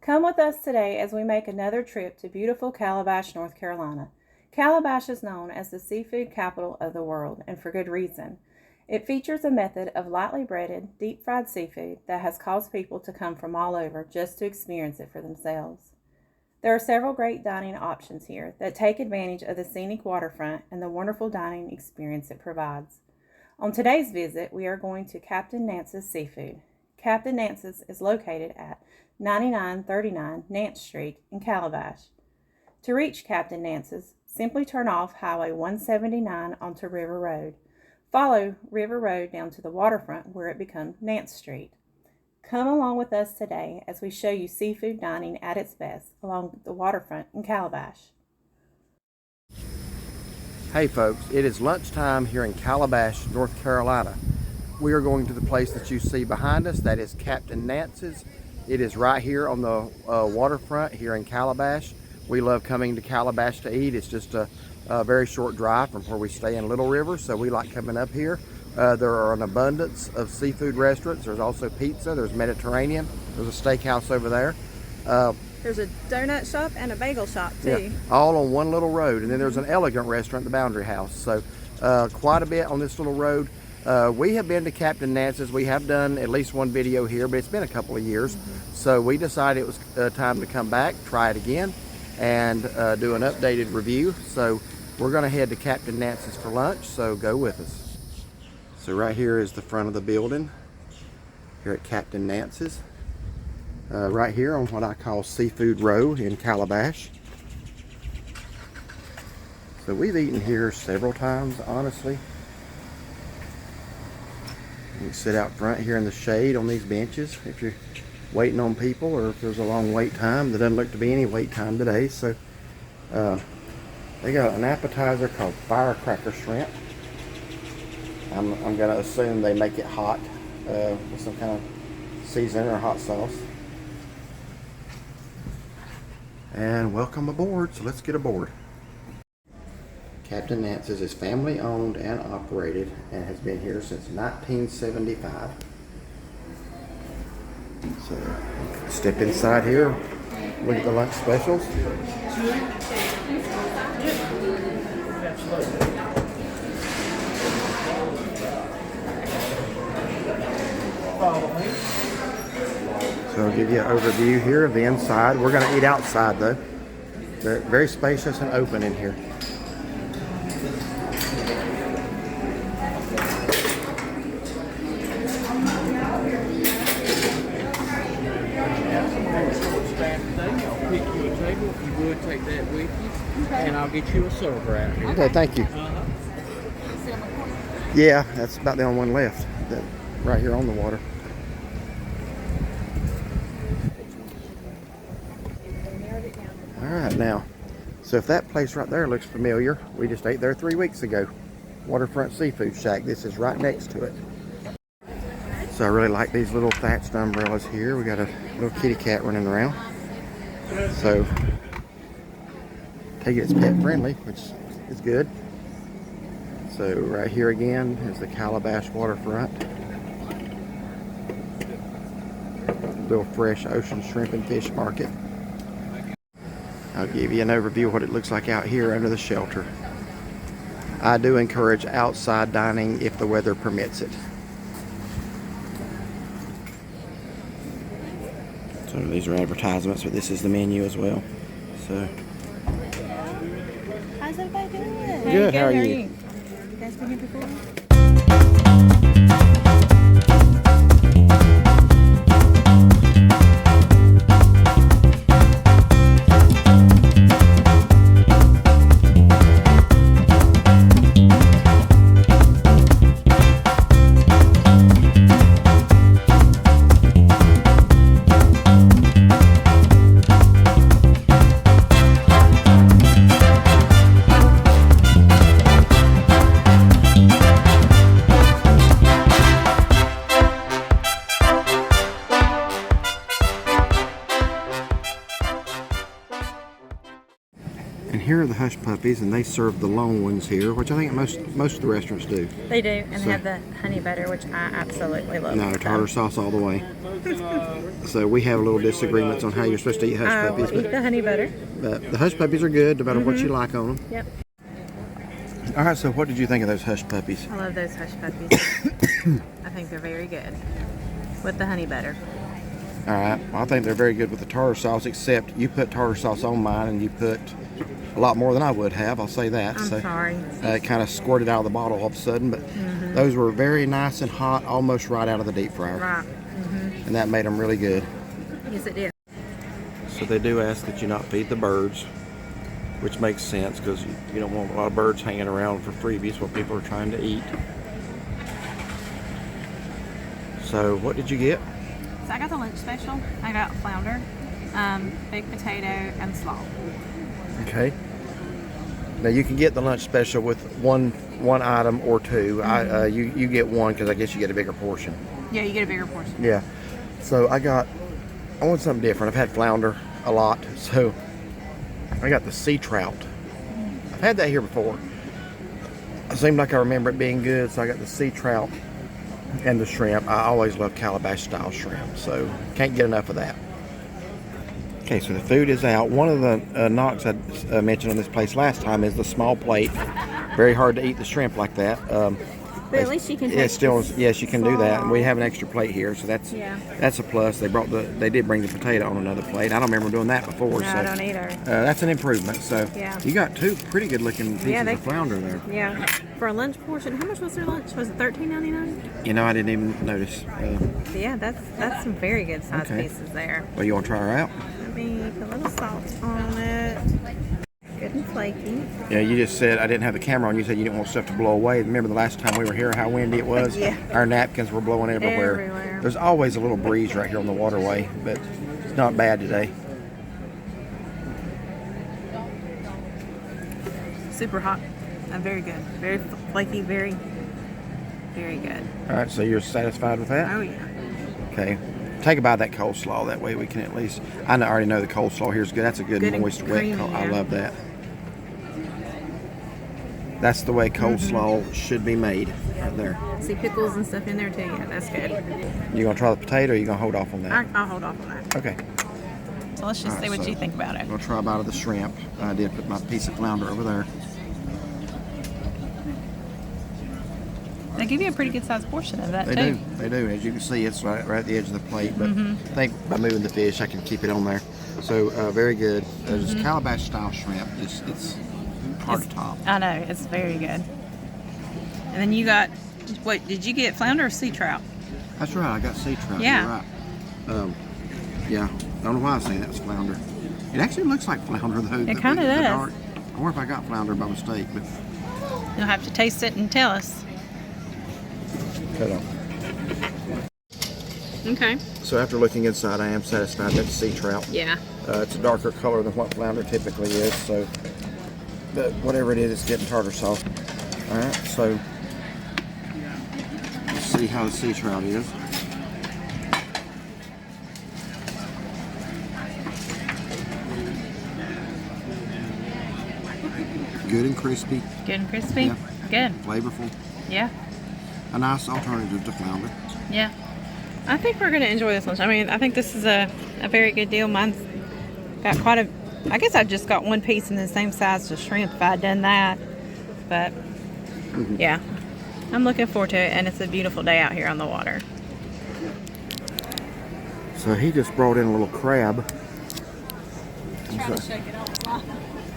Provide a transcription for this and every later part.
Come with us today as we make another trip to beautiful Calabash, North Carolina. Calabash is known as the seafood capital of the world, and for good reason. It features a method of lightly breaded, deep-fried seafood that has caused people to come from all over just to experience it for themselves. There are several great dining options here that take advantage of the scenic waterfront and the wonderful dining experience it provides. On today's visit, we are going to Captain Nance's Seafood. Captain Nance's is located at 9939 Nance Street in Calabash. To reach Captain Nance's, simply turn off Highway 179 onto River Road. Follow River Road down to the waterfront where it becomes Nance Street. Come along with us today as we show you seafood dining at its best along the waterfront in Calabash. Hey folks, it is lunchtime here in Calabash, North Carolina. We are going to the place that you see behind us. That is Captain Nance's. It is right here on the waterfront here in Calabash. We love coming to Calabash to eat. It's just a very short drive from where we stay in Little River, so we like coming up here. There are an abundance of seafood restaurants. There's also pizza, there's Mediterranean, there's a steakhouse over there. There's a donut shop and a bagel shop too. Yeah, all on one little road. And then there's an elegant restaurant, the Boundary House. So quite a bit on this little road. We have been to Captain Nance's. We have done at least one video here, but it's been a couple of years. So we decided it was time to come back, try it again, and do an updated review. So we're gonna head to Captain Nance's for lunch, so go with us. So right here is the front of the building here at Captain Nance's. Right here on what I call Seafood Row in Calabash. So we've eaten here several times, honestly. You can sit out front here in the shade on these benches if you're waiting on people, or if there's a long wait time. There doesn't look to be any wait time today. So they got an appetizer called firecracker shrimp. I'm gonna assume they make it hot with some kind of seasoning or hot sauce. And welcome aboard, so let's get aboard. Captain Nance's is family owned and operated and has been here since 1975. So step inside here, look at the lunch specials. So I'll give you an overview here of the inside. We're going to eat outside though. They're very spacious and open in here. I'll pick you a table if you would take that with you, and I'll get you a server out here. Okay, thank you. Yeah, that's about the only one left. Right here on the water. Alright now, so if that place right there looks familiar, we just ate there 3 weeks ago. Waterfront Seafood Shack. This is right next to it. So I really like these little thatched umbrellas here. We got a little kitty cat running around. So, take it it's pet friendly, which is good. So right here again is the Calabash waterfront. Little fresh ocean shrimp and fish market. I'll give you an overview of what it looks like out here under the shelter. I do encourage outside dining if the weather permits it. So these are advertisements, but this is the menu as well. So How's everybody doing? good. How are you? You guys been here before? And here are the hush puppies, and they serve the lone ones here, which I think most of the restaurants do. They do, and they have the honey butter, which I absolutely love. No, tartar sauce all the way. So we have a little disagreements on how you're supposed to eat hush I puppies. will eat the honey butter. But the hush puppies are good, no matter what you like on them. Yep. All right, so what did you think of those hush puppies? I love those hush puppies. I think they're very good with the honey butter. All right, well, I think they're very good with the tartar sauce, except you put tartar sauce on mine, and you put a lot more than I would have. I'll say that. I'm sorry. It kind of squirted out of the bottle all of a sudden, but those were very nice and hot, almost right out of the deep fryer. Right. And that made them really good. Yes, it did. So they do ask that you not feed the birds, which makes sense because you don't want a lot of birds hanging around for freebies while people are trying to eat. So what did you get? So I got the lunch special. I got flounder, baked potato, and slaw. Okay. Now you can get the lunch special with one item or two. You get one because I guess you get a bigger portion. Yeah, you get a bigger portion. Yeah. So I want something different. I've had flounder a lot, so I got the sea trout. I've had that here before. It seemed like I remember it being good, so I got the sea trout and the shrimp. I always love Calabash style shrimp, so can't get enough of that. Okay, so the food is out. One of the knocks I mentioned on this place last time is the small plate. Very hard to eat the shrimp like that. But at least you can. Yeah, yes, you can do that. And we have an extra plate here, so that's a plus. They did bring the potato on another plate. I don't remember doing that before. No, so I don't either. That's an improvement. So Yeah. you got two pretty good looking pieces of flounder there. Yeah. For a lunch portion, how much was their lunch? Was it $13.99? You know, I didn't even notice. Yeah, that's some very good size pieces there. Well, you want to try her out? Let me put a little salt on it. Good and flaky. Yeah, you just said I didn't have the camera on. You said you didn't want stuff to blow away. Remember the last time we were here, how windy it was? Yeah. Our napkins were blowing everywhere. There's always a little breeze right here on the waterway, but it's not bad today. Super hot and very good. Very flaky, very, very good. All right, so you're satisfied with that? Oh, yeah. Okay. Take a bite of that coleslaw. That way we can at least... I already know the coleslaw here is good. That's a good and moist, wet creamy, I love that. That's the way coleslaw should be made, right there. See pickles and stuff in there too. Yeah, that's good. You gonna try the potato, or you gonna hold off on that? I'll hold off on that. Okay. So let's just see what you think about it. I'm gonna try a bite of the shrimp. I did put my piece of flounder over there. They give you a pretty good sized portion of that They too. do. They do. As you can see, it's right at the edge of the plate. But I think by moving the fish, I can keep it on there. So very good. Just Calabash style shrimp. It's hard to top. I know, it's very good. And then you got, what, did you get flounder or sea trout? That's right. I got sea trout. Yeah. You're right. Yeah. I don't know why I was saying that's flounder. It actually looks like flounder though. It kind of does. I wonder if I got flounder by mistake. But You'll have to taste it and tell us. cut off. Okay. So after looking inside, I am satisfied that's sea trout. Yeah. It's a darker color than what flounder typically is. So, but whatever it is, it's getting tartar sauce. All right. So let's see how the sea trout is. Good and crispy. Good and crispy? Yeah. Good. Flavorful. Yeah. A nice alternative to flounder. Yeah. I think we're going to enjoy this lunch. I mean, I think this is a very good deal. Mine's got quite a... I guess I just got one piece in the same size as shrimp if I'd done that. But, yeah. I'm looking forward to it, and it's a beautiful day out here on the water. So he just brought in a little crab. Trying to shake it off.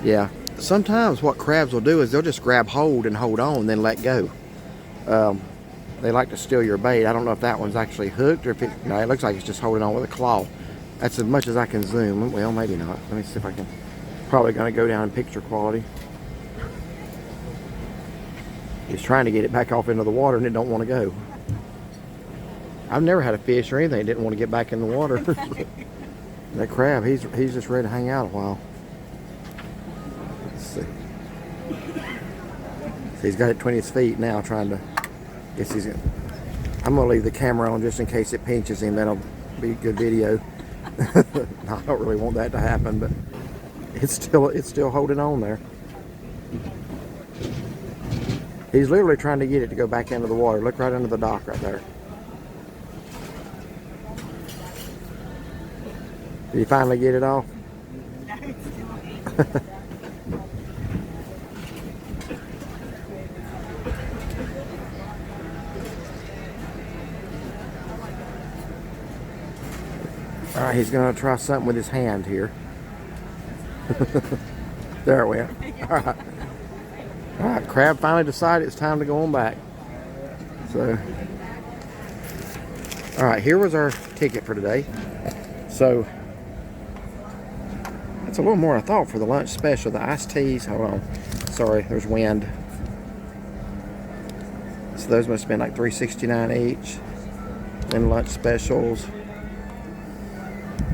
Yeah. Sometimes what crabs will do is they'll just grab hold and hold on, then let go. They like to steal your bait. I don't know if that one's actually hooked or if it... No, it looks like it's just holding on with a claw. That's as much as I can zoom. Well, maybe not. Let me see if I can... Probably going to go down in picture quality. He's trying to get it back off into the water and it don't want to go. I've never had a fish or anything that didn't want to get back in the water. That crab, he's just ready to hang out a while. Let's see. So he's got it 20 feet now trying to... Guess he's gonna... I'm going to leave the camera on just in case it pinches him. That'll be good video. I don't really want that to happen, but... It's still holding on there. He's literally trying to get it to go back into the water. Look right under the dock right there. Did you finally get it off? All right, he's gonna try something with his hand here. There it went. All right, crab finally decided it's time to go on back. So, all right, here was our ticket for today. So, that's a little more than I thought for the lunch special. The iced teas, hold on. Sorry, there's wind. So those must have been like $3.69 each. And lunch specials.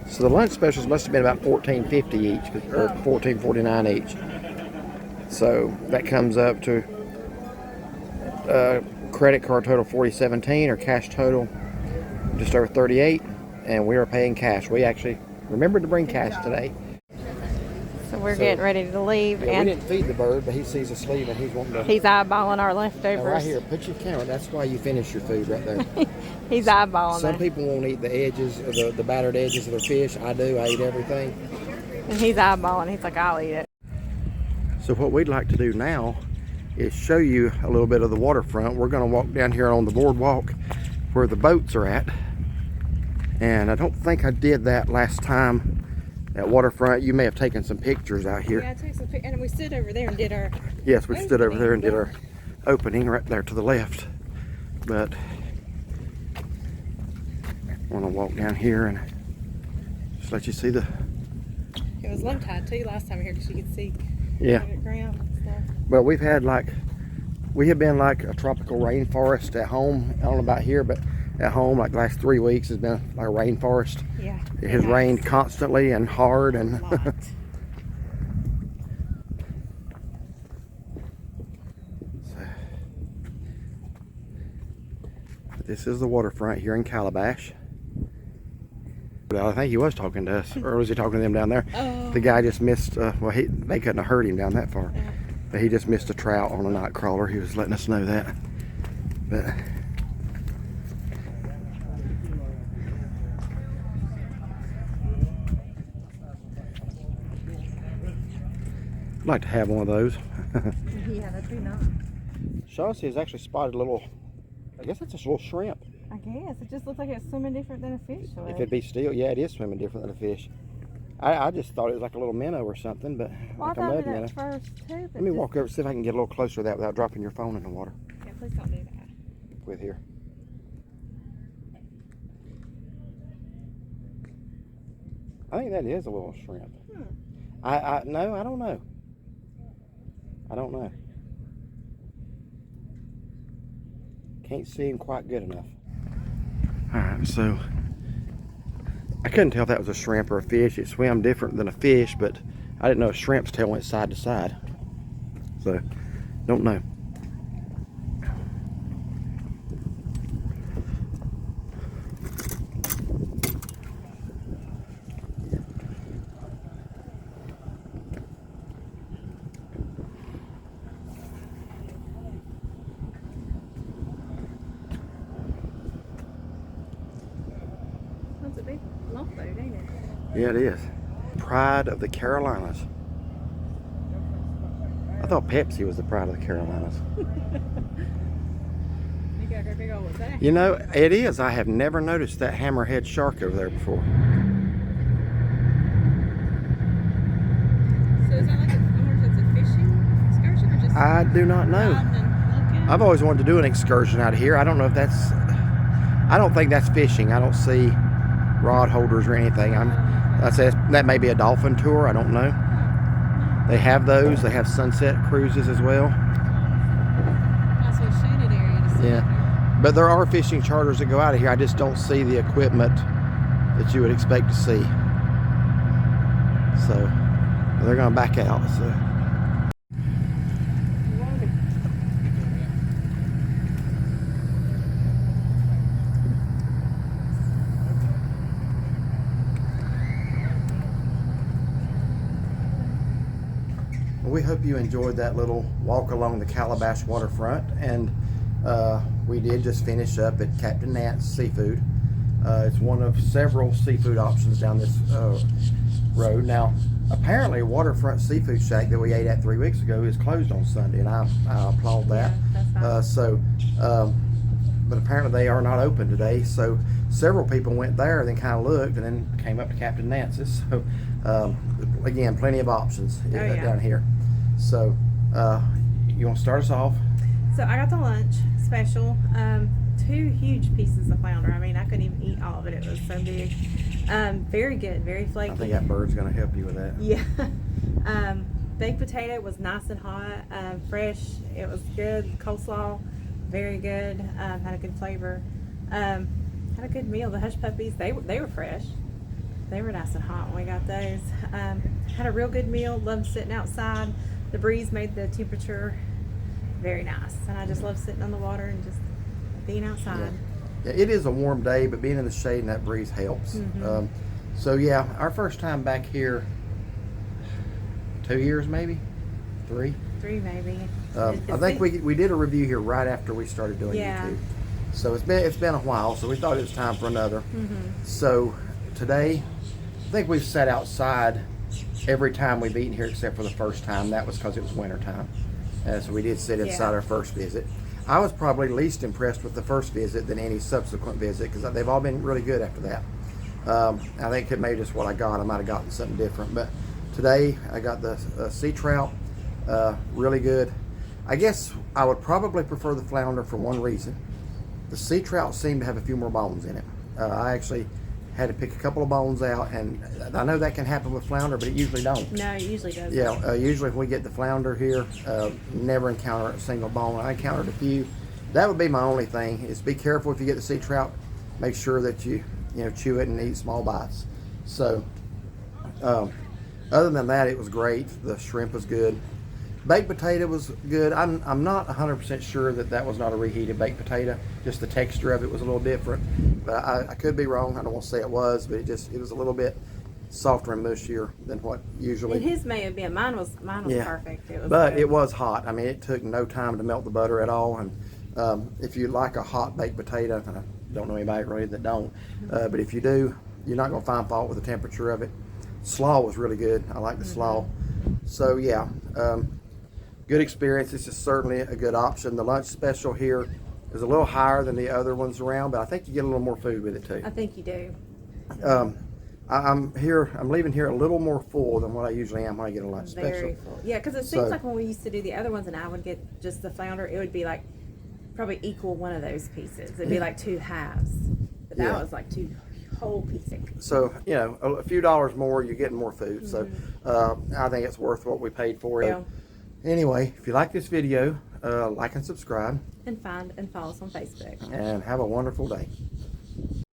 So the lunch specials must have been about $14.50 each, or $14.49 each. So that comes up to credit card total $40.17, or cash total just over $38, and we are paying cash. We actually remembered to bring cash today. So we're getting ready to leave, Yeah, and we didn't feed the bird, but he sees us leave and he's wanting to. he's eyeballing our Now, leftovers. right here, put your camera. That's why you finish your food right there. He's eyeballing Some it. people won't eat the edges, or the battered edges of their fish. I do. I eat everything. And he's eyeballing. He's like, I'll eat it. So what we'd like to do now is show you a little bit of the waterfront. We're going to walk down here on the boardwalk where the boats are at. And I don't think I did that last time at waterfront. You may have taken some pictures out here. Yeah, I took some pictures, and we stood over there and did our. Yes, we stood over there and did our opening right there to the left. But I want to walk down here and just let you see the. It was low tide too last time we were here, because you could see. Yeah. The ground and stuff. Well, we have been like a tropical rainforest at home. I don't know about here, but at home, like the last 3 weeks has been like a rainforest. Yeah. It has rained constantly and hard, and this is the waterfront here in Calabash. I think he was talking to us, or was he talking to them down there? Oh. The guy just missed, well, they couldn't have hurt him down that far. But he just missed a trout on a night crawler. He was letting us know that. But I'd like to have one of those. Yeah, that'd be nice. Chauncey has actually spotted a little, I guess that's a little shrimp. I guess it just looks like it's swimming different than a fish would. If it be still, yeah, it is swimming different than a fish. I just thought it was like a little minnow or something, but Well, like I a thought mud it minnow. at first too. Let me walk over, see if I can get a little closer to that without dropping your phone in the water. Yeah, please don't do that. With here. I think that is a little shrimp. No, I don't know. I don't know. Can't see him quite good enough. Alright, so I couldn't tell if that was a shrimp or a fish. It swam different than a fish, but I didn't know a shrimp's tail went side to side. So, don't know. That's a big lump boat, ain't it? Yeah, it is. Pride of the Carolinas. I thought Pepsi was the pride of the Carolinas. You got a big old thing. You know, it is. I have never noticed that hammerhead shark over there before. So is that like I wonder if it's a fishing excursion or just I do not know. riding and looking? I've always wanted to do an excursion out of here. I don't know if that's, I don't think that's fishing. I don't see rod holders or anything. I say that may be a dolphin tour. I don't know. They have those. They have sunset cruises as well. Nice little shaded area to see. Yeah. But there are fishing charters that go out of here. I just don't see the equipment that you would expect to see. So they're going to back out. So. We hope you enjoyed that little walk along the Calabash waterfront, and we did just finish up at Captain Nance Seafood. It's one of several seafood options down this road. Now, apparently Waterfront Seafood Shack that we ate at 3 weeks ago is closed on Sunday, and I applaud that. Yeah, that's fine. But apparently they are not open today, so several people went there, then kind of looked, and then came up to Captain Nance's. So again, plenty of options down here. So you want to start us off? So I got the lunch special. 2 huge pieces of flounder. I mean, I couldn't even eat all of it. It was so big. Very good, very flaky. I think that bird's going to help you with that. Yeah. Baked potato was nice and hot, fresh. It was good. Coleslaw, very good. Had a good flavor. Had a good meal. The hush puppies, they were fresh. They were nice and hot when we got those. Had a real good meal. Loved sitting outside. The breeze made the temperature very nice, and I just love sitting on the water and just being outside. Yeah, it is a warm day, but being in the shade and that breeze helps. So yeah, our first time back here, 2 years maybe, 3. 3 maybe. I think we did a review here right after we started doing YouTube. So it's been a while, so we thought it was time for another. So today, I think we've sat outside every time we've eaten here except for the first time. That was because it was winter time. So we did sit inside our first visit. I was probably least impressed with the first visit than any subsequent visit, because they've all been really good after that. I think it may be just what I got. I might have gotten something different, but today I got the sea trout, really good. I guess I would probably prefer the flounder for one reason. The sea trout seemed to have a few more bones in it. I actually had to pick a couple of bones out, and I know that can happen with flounder, but it usually don't. No, it usually doesn't. Yeah, usually when we get the flounder here, never encounter a single bone. I encountered a few. That would be my only thing, is be careful if you get the sea trout. Make sure that you chew it and eat small bites. So other than that, it was great. The shrimp was good. Baked potato was good. I'm not 100% sure that was not a reheated baked potato. Just the texture of it was a little different. But I could be wrong. I don't want to say it was, but it was a little bit softer and mushier than what usually. And his may have been. Mine was perfect. It was but good. it was hot. I mean, it took no time to melt the butter at all. And if you like a hot baked potato, I don't know anybody really that don't, but if you do, you're not going to find fault with the temperature of it. Slaw was really good. I like the slaw. So yeah. Good experience. This is certainly a good option. The lunch special here is a little higher than the other ones around, but I think you get a little more food with it too. I think you do. I'm leaving here a little more full than what I usually am when I get a lunch special. Very full. Yeah, because it seems like when we used to do the other ones and I would get just the flounder, it would be like probably equal one of those pieces. It'd be like 2 halves. But that was like 2 whole pieces. So, a few dollars more, you're getting more food. So I think it's worth what we paid for it. Yeah. Anyway, if you like this video, like and subscribe. And find and follow us on Facebook. And have a wonderful day.